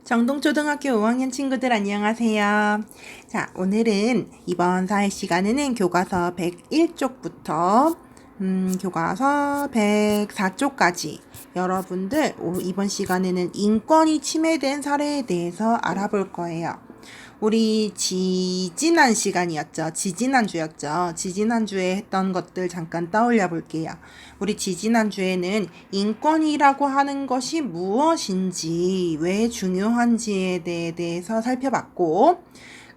정동초등학교 5학년 친구들 안녕하세요. 자, 오늘은 이번 사회 시간에는 교과서 101쪽부터 교과서 104쪽까지 여러분들 이번 시간에는 인권이 침해된 사례에 대해서 알아볼 거예요. 우리 지지난 시간이었죠. 지지난주였죠. 지지난주에 했던 것들 잠깐 떠올려 볼게요. 우리 지지난주에는 인권이라고 하는 것이 무엇인지, 왜 중요한지에 대해서 살펴봤고,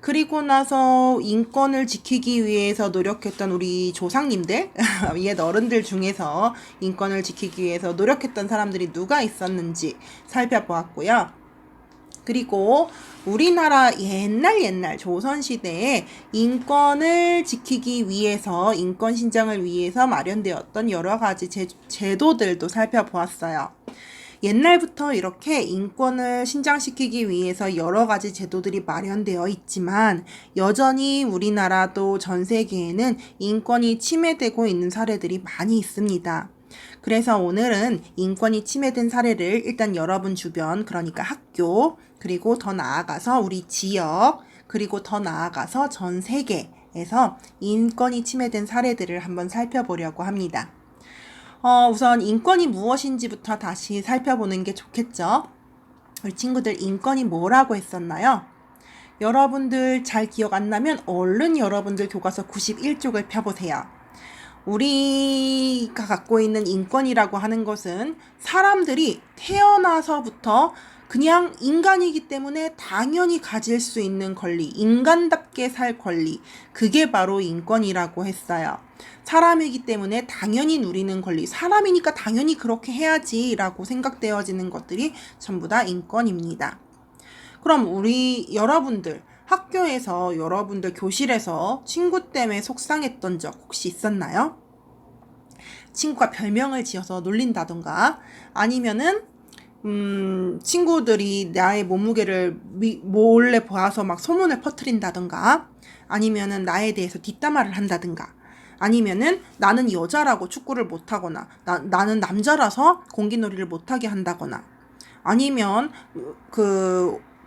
그리고 나서 인권을 지키기 위해서 노력했던 우리 조상님들, 옛 어른들 중에서 인권을 지키기 위해서 노력했던 사람들이 누가 있었는지 살펴보았고요. 그리고 우리나라 옛날 조선시대에 인권을 지키기 위해서, 인권 신장을 위해서 마련되었던 여러 가지 제도들도 살펴보았어요. 옛날부터 이렇게 인권을 신장시키기 위해서 여러 가지 제도들이 마련되어 있지만 여전히 우리나라도 전 세계에는 인권이 침해되고 있는 사례들이 많이 있습니다. 그래서 오늘은 인권이 침해된 사례를 일단 여러분 주변, 그러니까 학교, 그리고 더 나아가서 우리 지역, 그리고 더 나아가서 전 세계에서 인권이 침해된 사례들을 한번 살펴보려고 합니다. 우선 인권이 무엇인지부터 다시 살펴보는 게 좋겠죠. 우리 친구들 인권이 뭐라고 했었나요? 여러분들 잘 기억 안 나면 얼른 여러분들 교과서 91쪽을 펴보세요. 우리가 갖고 있는 인권이라고 하는 것은 사람들이 태어나서부터 그냥 인간이기 때문에 당연히 가질 수 있는 권리, 인간답게 살 권리, 그게 바로 인권이라고 했어요. 사람이기 때문에 당연히 누리는 권리, 사람이니까 당연히 그렇게 해야지 라고 생각되어지는 것들이 전부 다 인권입니다. 그럼 여러분들 학교에서, 여러분들 교실에서 친구 때문에 속상했던 적 혹시 있었나요? 친구가 별명을 지어서 놀린다던가, 아니면은 친구들이 나의 몸무게를 몰래 보아서 막 소문을 퍼뜨린다던가, 아니면은 나에 대해서 뒷담화를 한다든가, 아니면은 나는 여자라고 축구를 못하거나, 나는 남자라서 공기놀이를 못하게 한다거나, 아니면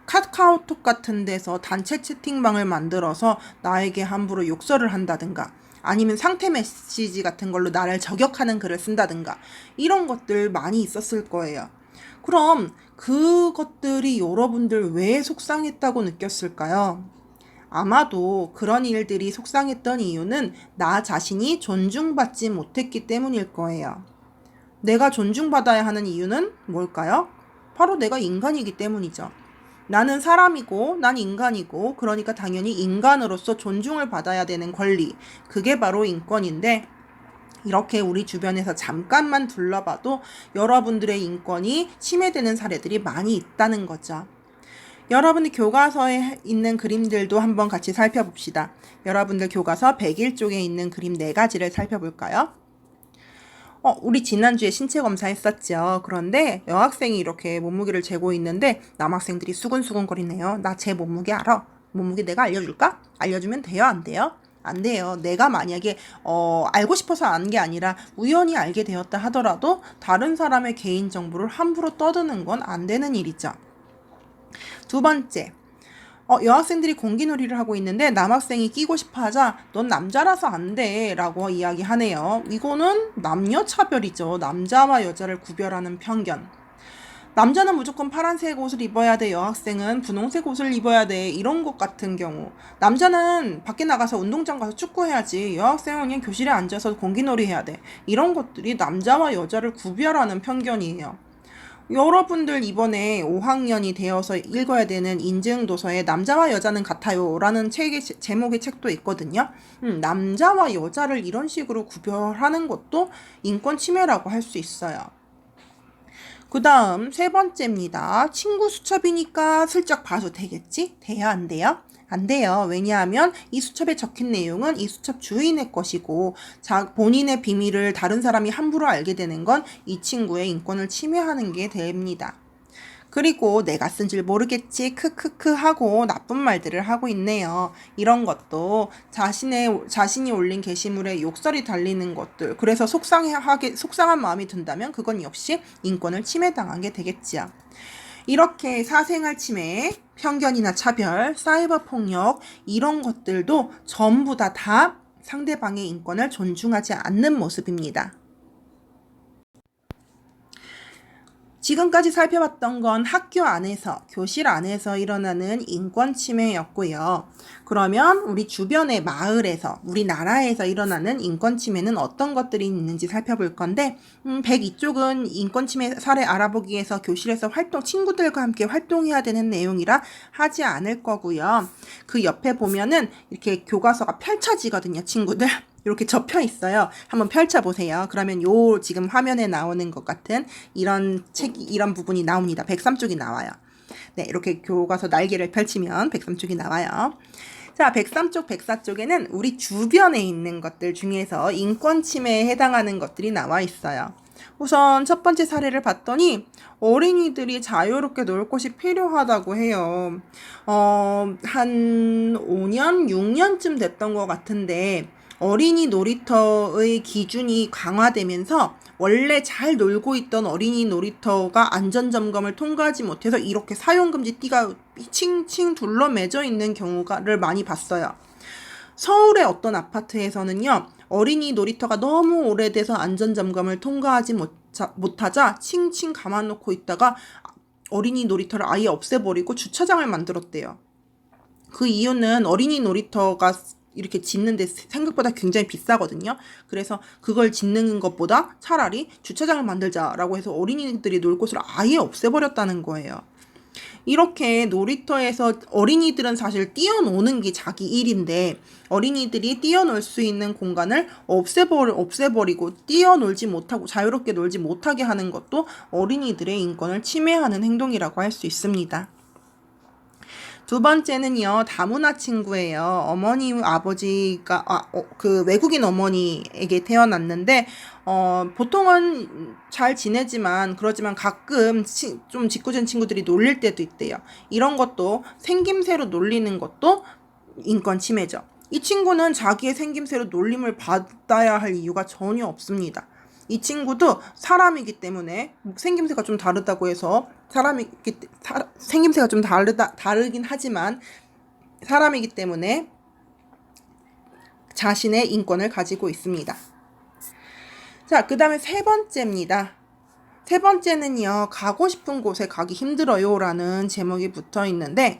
카카오톡 같은 데서 단체 채팅방을 만들어서 나에게 함부로 욕설을 한다든가, 아니면 상태 메시지 같은 걸로 나를 저격하는 글을 쓴다든가, 이런 것들 많이 있었을 거예요. 그럼 그것들이 여러분들 왜 속상했다고 느꼈을까요? 아마도 그런 일들이 속상했던 이유는 나 자신이 존중받지 못했기 때문일 거예요. 내가 존중받아야 하는 이유는 뭘까요? 바로 내가 인간이기 때문이죠. 나는 사람이고 난 인간이고, 그러니까 당연히 인간으로서 존중을 받아야 되는 권리, 그게 바로 인권인데, 이렇게 우리 주변에서 잠깐만 둘러봐도 여러분들의 인권이 침해되는 사례들이 많이 있다는 거죠. 여러분들 교과서에 있는 그림들도 한번 같이 살펴봅시다. 여러분들 교과서 101쪽에 있는 그림 4가지를 살펴볼까요? 우리 지난주에 신체 검사 했었죠. 그런데 여학생이 이렇게 몸무게를 재고 있는데 남학생들이 수근수근거리네요. 나 제 몸무게 알아? 몸무게 내가 알려줄까? 알려주면 돼요? 안 돼요? 안 돼요. 내가 만약에 알고 싶어서 아는 게 아니라 우연히 알게 되었다 하더라도 다른 사람의 개인정보를 함부로 떠드는 건 안 되는 일이죠. 두 번째, 여학생들이 공기놀이를 하고 있는데 남학생이 끼고 싶어 하자 넌 남자라서 안 돼 라고 이야기하네요. 이거는 남녀차별이죠. 남자와 여자를 구별하는 편견. 남자는 무조건 파란색 옷을 입어야 돼, 여학생은 분홍색 옷을 입어야 돼, 이런 것 같은 경우. 남자는 밖에 나가서 운동장 가서 축구해야지, 여학생은 그냥 교실에 앉아서 공기놀이 해야 돼. 이런 것들이 남자와 여자를 구별하는 편견이에요. 여러분들 이번에 5학년이 되어서 읽어야 되는 인증도서에 남자와 여자는 같아요 라는 제목의 책도 있거든요. 남자와 여자를 이런 식으로 구별하는 것도 인권 침해라고 할 수 있어요. 그 다음 3번째입니다. 친구 수첩이니까 슬쩍 봐도 되겠지? 돼요? 안 돼요? 안 돼요. 왜냐하면 이 수첩에 적힌 내용은 이 수첩 주인의 것이고, 본인의 비밀을 다른 사람이 함부로 알게 되는 건 이 친구의 인권을 침해하는 게 됩니다. 그리고 내가 쓴 줄 모르겠지 크크크 하고 나쁜 말들을 하고 있네요. 이런 것도 자신이 올린 게시물에 욕설이 달리는 것들, 그래서 속상한 마음이 든다면 그건 역시 인권을 침해당하게 되겠지요. 이렇게 사생활 침해, 편견이나 차별, 사이버 폭력 이런 것들도 전부 다 상대방의 인권을 존중하지 않는 모습입니다. 지금까지 살펴봤던 건 학교 안에서, 교실 안에서 일어나는 인권 침해였고요. 그러면 우리 주변의 마을에서, 우리나라에서 일어나는 인권 침해는 어떤 것들이 있는지 살펴볼 건데 102쪽은 인권 침해 사례 알아보기 위해서 교실에서 친구들과 함께 활동해야 되는 내용이라 하지 않을 거고요. 그 옆에 보면은 이렇게 교과서가 펼쳐지거든요, 친구들. 이렇게 접혀 있어요. 한번 펼쳐보세요. 그러면 지금 화면에 나오는 것 같은 이런 부분이 나옵니다. 103쪽이 나와요. 네, 이렇게 교과서 날개를 펼치면 103쪽이 나와요. 자, 103쪽, 104쪽에는 우리 주변에 있는 것들 중에서 인권 침해에 해당하는 것들이 나와 있어요. 우선 첫 번째 사례를 봤더니 어린이들이 자유롭게 놀 곳이 필요하다고 해요. 한 5년, 6년쯤 됐던 것 같은데 어린이 놀이터의 기준이 강화되면서 원래 잘 놀고 있던 어린이 놀이터가 안전점검을 통과하지 못해서 이렇게 사용금지 띠가 칭칭 둘러매져 있는 경우를 많이 봤어요. 서울의 어떤 아파트에서는요, 어린이 놀이터가 너무 오래돼서 안전점검을 통과하지 못하자 칭칭 감아놓고 있다가 어린이 놀이터를 아예 없애버리고 주차장을 만들었대요. 그 이유는 어린이 놀이터가 이렇게 짓는데 생각보다 굉장히 비싸거든요. 그래서 그걸 짓는 것보다 차라리 주차장을 만들자라고 해서 어린이들이 놀 곳을 아예 없애버렸다는 거예요. 이렇게 놀이터에서 어린이들은 사실 뛰어노는 게 자기 일인데 어린이들이 뛰어놀 수 있는 공간을 없애버리고 뛰어놀지 못하고 자유롭게 놀지 못하게 하는 것도 어린이들의 인권을 침해하는 행동이라고 할 수 있습니다. 두 번째는요, 다문화 친구예요. 어머니, 아버지가, 그 외국인 어머니에게 태어났는데, 보통은 잘 지내지만, 그러지만 가끔 좀 짓궂은 친구들이 놀릴 때도 있대요. 이런 것도 생김새로 놀리는 것도 인권 침해죠. 이 친구는 자기의 생김새로 놀림을 받아야 할 이유가 전혀 없습니다. 이 친구도 사람이기 때문에 생김새가 좀 다르다고 해서 생김새가 좀 다르긴 하지만 사람이기 때문에 자신의 인권을 가지고 있습니다. 자, 그 다음에 세 번째입니다. 세 번째는요, 가고 싶은 곳에 가기 힘들어요 라는 제목이 붙어 있는데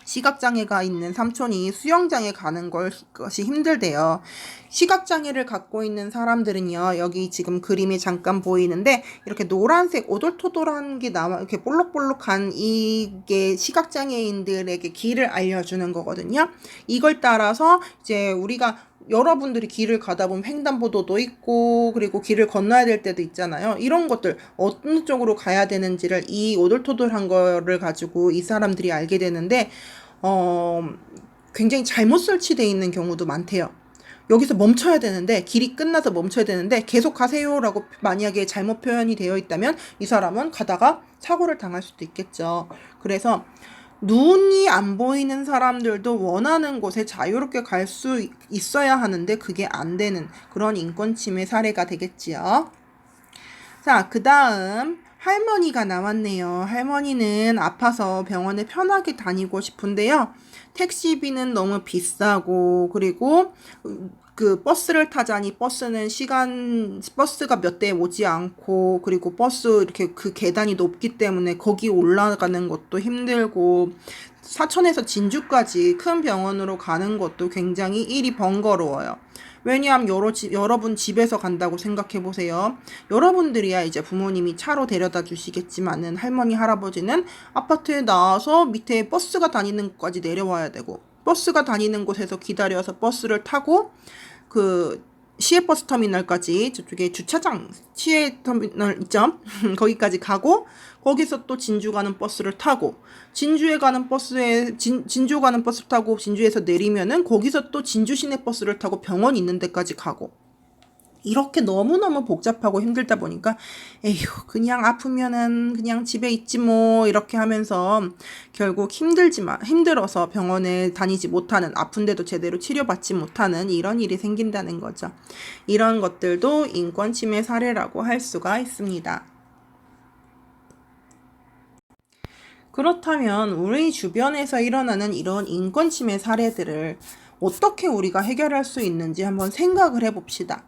시각장애가 있는 삼촌이 수영장에 가는 것이 힘들대요. 시각장애를 갖고 있는 사람들은요, 여기 지금 그림이 잠깐 보이는데, 이렇게 노란색 오돌토돌한 게 이렇게 볼록볼록한 이게 시각장애인들에게 길을 알려주는 거거든요. 이걸 따라서 이제 여러분들이 길을 가다 보면 횡단보도도 있고 그리고 길을 건너야 될 때도 있잖아요. 이런 것들 어느 쪽으로 가야 되는지를 이 오돌토돌한 거를 가지고 이 사람들이 알게 되는데 굉장히 잘못 설치되어 있는 경우도 많대요. 여기서 멈춰야 되는데 길이 끝나서 멈춰야 되는데 계속 가세요라고 만약에 잘못 표현이 되어 있다면 이 사람은 가다가 사고를 당할 수도 있겠죠. 그래서 눈이 안 보이는 사람들도 원하는 곳에 자유롭게 갈 수 있어야 하는데 그게 안 되는 그런 인권 침해 사례가 되겠지요. 자, 그 다음 할머니가 나왔네요. 할머니는 아파서 병원에 편하게 다니고 싶은데요. 택시비는 너무 비싸고 그리고 그 버스를 타자니 버스가 몇 대 오지 않고 그리고 버스 이렇게 그 계단이 높기 때문에 거기 올라가는 것도 힘들고 사천에서 진주까지 큰 병원으로 가는 것도 굉장히 일이 번거로워요. 왜냐하면 여러분 집에서 간다고 생각해 보세요. 여러분들이야 이제 부모님이 차로 데려다 주시겠지만은 할머니 할아버지는 아파트에 나와서 밑에 버스가 다니는 곳까지 내려와야 되고 버스가 다니는 곳에서 기다려서 버스를 타고 그 시외버스 터미널까지 저쪽에 주차장 시외터미널 있죠? 거기까지 가고 거기서 또 진주 가는 버스를 타고 진주 가는 버스 타고 진주에서 내리면은 거기서 또 진주 시내버스를 타고 병원 있는 데까지 가고 이렇게 너무너무 복잡하고 힘들다 보니까 에휴 그냥 아프면은 그냥 집에 있지 뭐 이렇게 하면서 결국 힘들어서 병원에 다니지 못하는 아픈데도 제대로 치료받지 못하는 이런 일이 생긴다는 거죠. 이런 것들도 인권 침해 사례라고 할 수가 있습니다. 그렇다면 우리 주변에서 일어나는 이런 인권 침해 사례들을 어떻게 우리가 해결할 수 있는지 한번 생각을 해봅시다.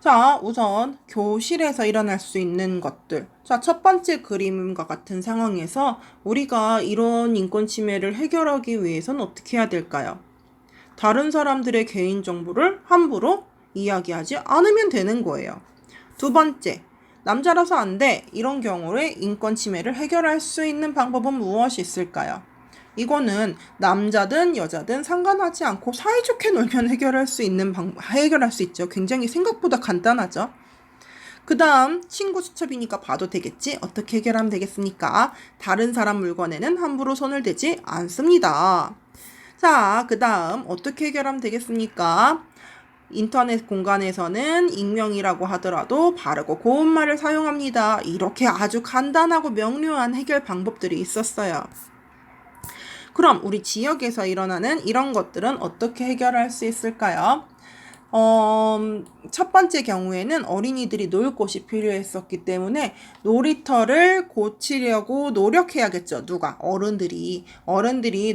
자, 우선 교실에서 일어날 수 있는 것들. 자, 첫 번째 그림과 같은 상황에서 우리가 이런 인권 침해를 해결하기 위해서는 어떻게 해야 될까요? 다른 사람들의 개인정보를 함부로 이야기하지 않으면 되는 거예요. 두 번째, 남자라서 안 돼. 이런 경우에 인권 침해를 해결할 수 있는 방법은 무엇이 있을까요? 이거는 남자든 여자든 상관하지 않고 사이좋게 놀면 해결할 수 있죠. 굉장히 생각보다 간단하죠. 그 다음 친구 수첩이니까 봐도 되겠지. 어떻게 해결하면 되겠습니까? 다른 사람 물건에는 함부로 손을 대지 않습니다. 자, 그 다음 어떻게 해결하면 되겠습니까? 인터넷 공간에서는 익명이라고 하더라도 바르고 고운 말을 사용합니다. 이렇게 아주 간단하고 명료한 해결 방법들이 있었어요. 그럼 우리 지역에서 일어나는 이런 것들은 어떻게 해결할 수 있을까요? 첫 번째 경우에는 어린이들이 놀 곳이 필요했었기 때문에 놀이터를 고치려고 노력해야겠죠. 누가? 어른들이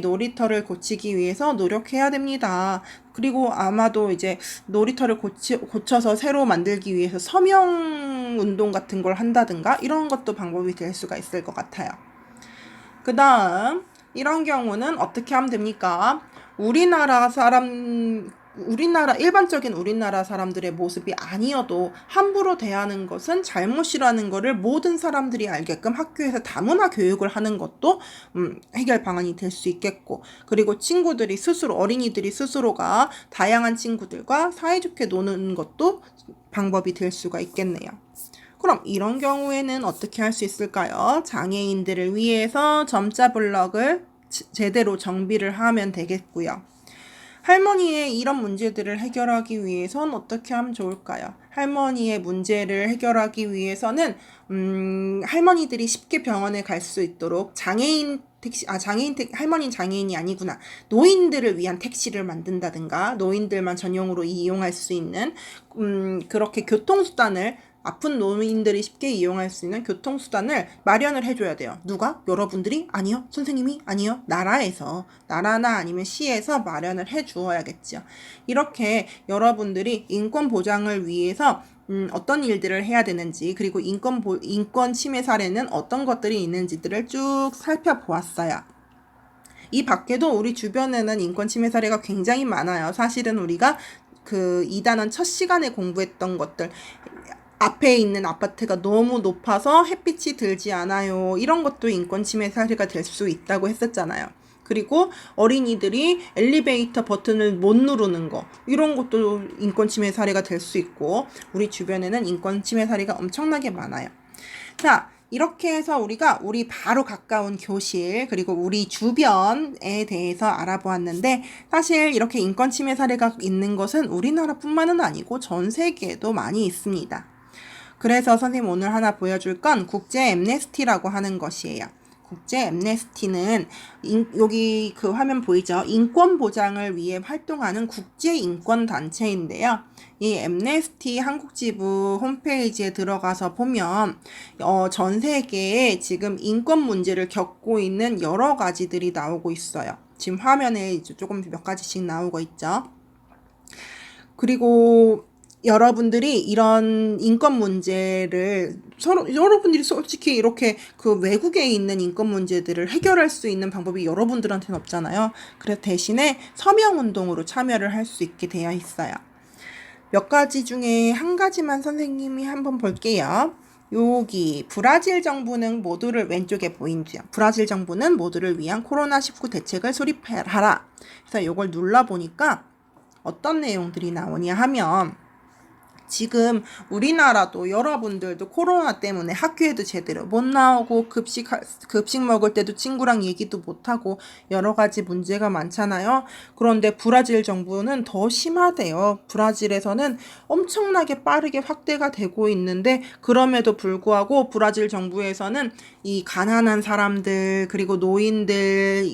놀이터를 고치기 위해서 노력해야 됩니다. 그리고 아마도 이제 놀이터를 고쳐서 새로 만들기 위해서 서명 운동 같은 걸 한다든가 이런 것도 방법이 될 수가 있을 것 같아요. 그 다음 이런 경우는 어떻게 하면 됩니까? 일반적인 우리나라 사람들의 모습이 아니어도 함부로 대하는 것은 잘못이라는 것을 모든 사람들이 알게끔 학교에서 다문화 교육을 하는 것도 해결 방안이 될 수 있겠고, 그리고 어린이들이 스스로가 다양한 친구들과 사이좋게 노는 것도 방법이 될 수가 있겠네요. 그럼 이런 경우에는 어떻게 할 수 있을까요? 장애인들을 위해서 점자 블럭을 제대로 정비를 하면 되겠고요. 할머니의 이런 문제들을 해결하기 위해선 어떻게 하면 좋을까요? 할머니의 문제를 해결하기 위해서는 할머니들이 쉽게 병원에 갈 수 있도록 할머니는 장애인이 아니구나. 노인들을 위한 택시를 만든다든가 노인들만 전용으로 이용할 수 있는 그렇게 아픈 노인들이 쉽게 이용할 수 있는 교통수단을 마련을 해줘야 돼요. 누가? 여러분들이? 아니요. 선생님이? 아니요. 나라나 아니면 시에서 마련을 해주어야겠죠. 이렇게 여러분들이 인권 보장을 위해서 어떤 일들을 해야 되는지, 그리고 인권 침해 사례는 어떤 것들이 있는지들을 쭉 살펴보았어요. 이 밖에도 우리 주변에는 인권 침해 사례가 굉장히 많아요. 사실은 우리가 그 2단원 첫 시간에 공부했던 것들, 앞에 있는 아파트가 너무 높아서 햇빛이 들지 않아요. 이런 것도 인권 침해 사례가 될 수 있다고 했었잖아요. 그리고 어린이들이 엘리베이터 버튼을 못 누르는 거, 이런 것도 인권 침해 사례가 될 수 있고, 우리 주변에는 인권 침해 사례가 엄청나게 많아요. 자, 이렇게 해서 우리가 우리 바로 가까운 교실, 그리고 우리 주변에 대해서 알아보았는데, 사실 이렇게 인권 침해 사례가 있는 것은 우리나라뿐만은 아니고 전 세계에도 많이 있습니다. 그래서 선생님 오늘 하나 보여줄 건 국제 엠네스티라고 하는 것이에요. 국제 엠네스티는 여기 그 화면 보이죠? 인권 보장을 위해 활동하는 국제 인권 단체인데요. 이 엠네스티 한국 지부 홈페이지에 들어가서 보면 전 세계에 지금 인권 문제를 겪고 있는 여러 가지들이 나오고 있어요. 지금 화면에 이제 조금 몇 가지씩 나오고 있죠. 그리고 여러분들이 이런 인권 문제를 여러분들이 솔직히 이렇게 그 외국에 있는 인권 문제들을 해결할 수 있는 방법이 여러분들한테는 없잖아요. 그래서 대신에 서명 운동으로 참여를 할 수 있게 되어 있어요. 몇 가지 중에 한 가지만 선생님이 한번 볼게요. 여기 브라질 정부는 모두를 왼쪽에 보이죠. 브라질 정부는 모두를 위한 코로나19 대책을 수립하라. 그래서 이걸 눌러보니까 어떤 내용들이 나오냐 하면, 지금 우리나라도 여러분들도 코로나 때문에 학교에도 제대로 못 나오고 급식 먹을 때도 친구랑 얘기도 못하고 여러 가지 문제가 많잖아요. 그런데 브라질 정부는 더 심하대요. 브라질에서는 엄청나게 빠르게 확대가 되고 있는데, 그럼에도 불구하고 브라질 정부에서는 이 가난한 사람들, 그리고 노인들,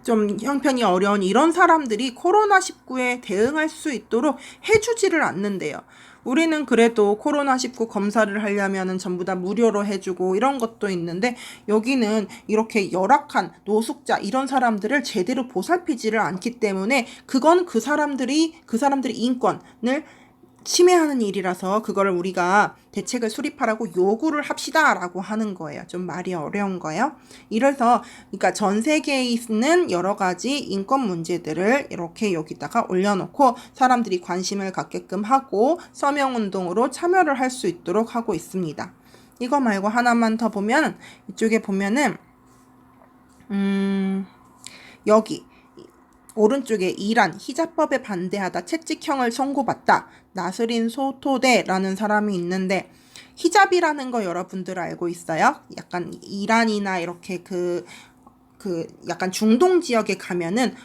좀 형편이 어려운 이런 사람들이 코로나19에 대응할 수 있도록 해주지를 않는데요. 우리는 그래도 코로나19 검사를 하려면은 전부 다 무료로 해주고 이런 것도 있는데, 여기는 이렇게 열악한 노숙자 이런 사람들을 제대로 보살피지를 않기 때문에 그건 그 사람들이 인권을 침해하는 일이라서 그거를 우리가 대책을 수립하라고 요구를 합시다라고 하는 거예요. 좀 말이 어려운 거예요. 이래서 그러니까 전 세계에 있는 여러 가지 인권 문제들을 이렇게 여기다가 올려놓고 사람들이 관심을 갖게끔 하고 서명운동으로 참여를 할 수 있도록 하고 있습니다. 이거 말고 하나만 더 보면, 이쪽에 보면은 여기 오른쪽에 이란 히잡법에 반대하다 채찍형을 선고받다 나스린 소토데라는 사람이 있는데, 히잡이라는 거 여러분들 알고 있어요? 약간 이란이나 이렇게 그 약간 중동 지역에 가면은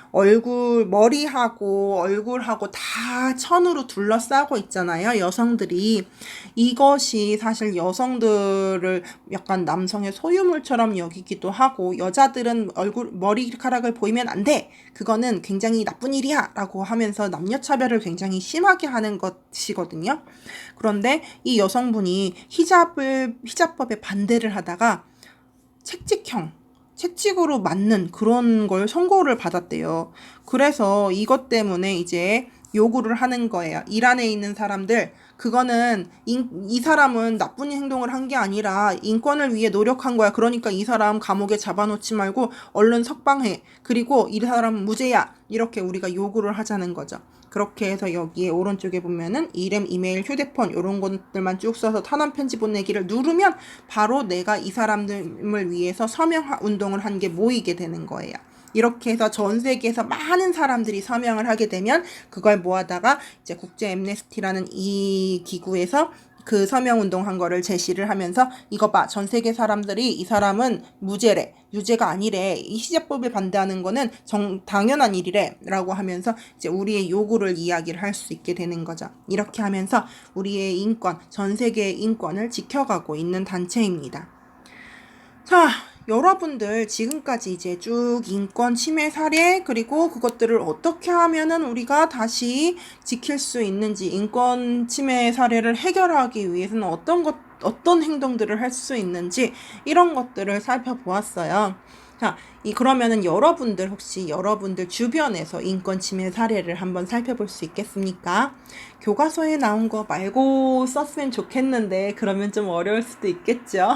머리하고 얼굴하고 다 천으로 둘러싸고 있잖아요, 여성들이. 이것이 사실 여성들을 약간 남성의 소유물처럼 여기기도 하고, 여자들은 머리카락을 보이면 안 돼, 그거는 굉장히 나쁜 일이야 라고 하면서 남녀차별을 굉장히 심하게 하는 것이거든요. 그런데 이 여성분이 히잡법에 반대를 하다가 채찍으로 맞는 그런 걸 선고를 받았대요. 그래서 이것 때문에 이제 요구를 하는 거예요. 이란에 있는 사람들, 그거는 이 사람은 나쁜 행동을 한 게 아니라 인권을 위해 노력한 거야. 그러니까 이 사람 감옥에 잡아놓지 말고 얼른 석방해. 그리고 이 사람은 무죄야. 이렇게 우리가 요구를 하자는 거죠. 그렇게 해서 여기에 오른쪽에 보면은 이름, 이메일, 휴대폰 이런 것들만 쭉 써서 탄원 편지 보내기를 누르면 바로 내가 이 사람들을 위해서 서명 운동을 한 게 모이게 되는 거예요. 이렇게 해서 전 세계에서 많은 사람들이 서명을 하게 되면 그걸 모아다가 이제 국제 엠네스티라는 이 기구에서 그 서명 운동한 거를 제시를 하면서, 이거 봐, 전 세계 사람들이 이 사람은 무죄래, 유죄가 아니래, 이 시제법에 반대하는 거는 당연한 일이래 라고 하면서 이제 우리의 요구를 이야기를 할 수 있게 되는 거죠. 이렇게 하면서 우리의 인권, 전 세계의 인권을 지켜가고 있는 단체입니다. 자, 여러분들 지금까지 이제 쭉 인권 침해 사례, 그리고 그것들을 어떻게 하면은 우리가 다시 지킬 수 있는지, 인권 침해 사례를 해결하기 위해서는 어떤 행동들을 할 수 있는지, 이런 것들을 살펴보았어요. 자, 그러면은 혹시 여러분들 주변에서 인권 침해 사례를 한번 살펴볼 수 있겠습니까? 교과서에 나온 거 말고 썼으면 좋겠는데, 그러면 좀 어려울 수도 있겠죠?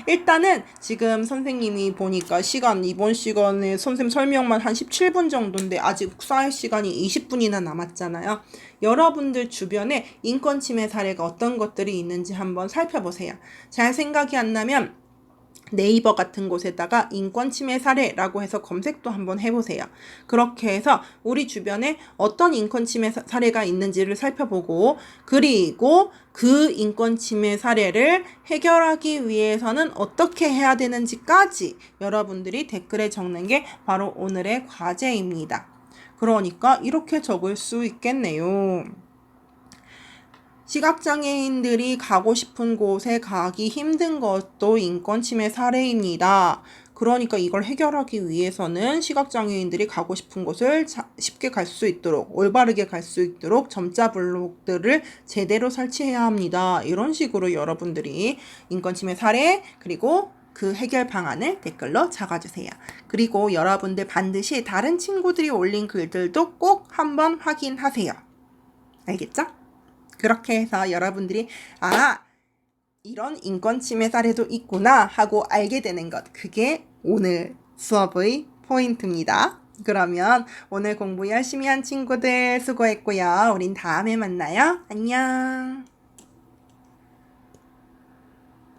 일단은 지금 선생님이 보니까 이번 시간에 선생님 설명만 한 17분 정도인데 아직 쌓일 시간이 20분이나 남았잖아요. 여러분들 주변에 인권 침해 사례가 어떤 것들이 있는지 한번 살펴보세요. 잘 생각이 안 나면 네이버 같은 곳에다가 인권 침해 사례라고 해서 검색도 한번 해보세요. 그렇게 해서 우리 주변에 어떤 인권 침해 사례가 있는지를 살펴보고, 그리고 그 인권 침해 사례를 해결하기 위해서는 어떻게 해야 되는지까지 여러분들이 댓글에 적는 게 바로 오늘의 과제입니다. 그러니까 이렇게 적을 수 있겠네요. 시각장애인들이 가고 싶은 곳에 가기 힘든 것도 인권 침해 사례입니다. 그러니까 이걸 해결하기 위해서는 시각장애인들이 가고 싶은 곳을 쉽게 갈 수 있도록, 올바르게 갈 수 있도록 점자 블록들을 제대로 설치해야 합니다. 이런 식으로 여러분들이 인권 침해 사례, 그리고 그 해결 방안을 댓글로 적어주세요. 그리고 여러분들 반드시 다른 친구들이 올린 글들도 꼭 한번 확인하세요. 알겠죠? 그렇게 해서 여러분들이 이런 인권 침해 사례도 있구나 하고 알게 되는 것, 그게 오늘 수업의 포인트입니다. 그러면 오늘 공부 열심히 한 친구들 수고했고요. 우린 다음에 만나요. 안녕.